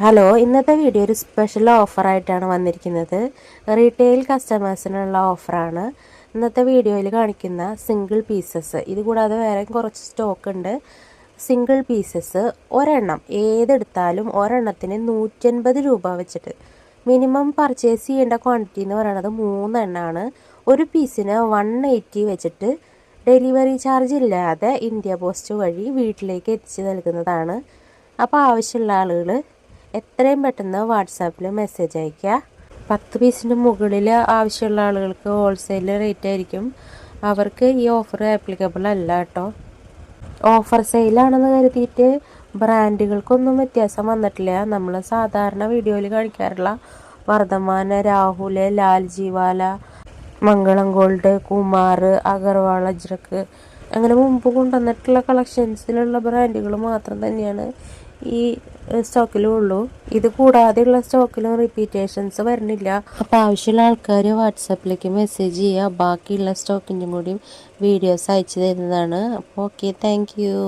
Hello, ഇന്നത്തെ video ഒരു special ഓഫറായിട്ടാണ് വന്നിരിക്കുന്നത്. റീറ്റെയിൽ കസ്റ്റമേഴ്സിനുള്ള ഓഫറാണ് ഇന്നത്തെ വീഡിയോയിൽ കാണിക്കുന്ന സിംഗിൾ പീസസ്. ഇത് കൂടാതെ വേറെ കുറച്ച് സ്റ്റോക്ക് ഉണ്ട്. സിംഗിൾ പീസസ് ഒരെണ്ണം ഏതെടുത്താലും ഒരെണ്ണത്തിന് 150 രൂപ വെച്ചിട്ട്. മിനിമം പർച്ചേസ് ചെയ്യേണ്ട ക്വാണ്ടിറ്റി എന്ന് പറയുന്നത് 3 എണ്ണമാണ്. ഒരു പീസിന് 180 വെച്ചിട്ട് ഡെലിവറി ചാർജ് ഇല്ലാതെ ഇന്ത്യ പോസ്റ്റ് വഴി വീട്ടിലേക്ക് എത്തിച്ച് നൽകുന്നതാണ്. അപ്പോൾ ആവശ്യമുള്ള ആളുകൾ എത്രയും പെട്ടെന്ന് വാട്സാപ്പിൽ മെസ്സേജ് അയയ്ക്കുക. 10 പീസിന് മുകളിൽ ആവശ്യമുള്ള ആളുകൾക്ക് ഹോൾസെയിൽ റേറ്റ് ആയിരിക്കും. അവർക്ക് ഈ ഓഫർ ആപ്ലിക്കബിൾ അല്ല കേട്ടോ. ഓഫർ സെയിലാണെന്ന് കരുതിയിട്ട് ബ്രാൻഡുകൾക്കൊന്നും വ്യത്യാസം വന്നിട്ടില്ല. നമ്മൾ സാധാരണ വീഡിയോയിൽ കാണിക്കാറുള്ള വർദ്ധമാൻ, രാഹുൽ, ലാൽ ജീവാല, മംഗളം ഗോൾഡ്, കുമാർ, അഗർവാൾ അജ്രക്ക് അങ്ങനെ മുമ്പ് കൊണ്ടുവന്നിട്ടുള്ള കളക്ഷൻസിലുള്ള ബ്രാൻഡുകൾ മാത്രം തന്നെയാണ് ഈ സ്റ്റോക്കിലും. ഇത് കൂടാതെയുള്ള സ്റ്റോക്കിലും റിപ്പീറ്റേഷൻസ് വരുന്നില്ല. അപ്പോൾ ആവശ്യമുള്ള ആൾക്കാർ വാട്സാപ്പിലേക്ക് മെസ്സേജ് ചെയ്യുക. ബാക്കിയുള്ള സ്റ്റോക്കിൻ്റെ കൂടിയും വീഡിയോസ് അയച്ചു തരുന്നതാണ്. അപ്പോൾ ഓക്കെ, താങ്ക് യു.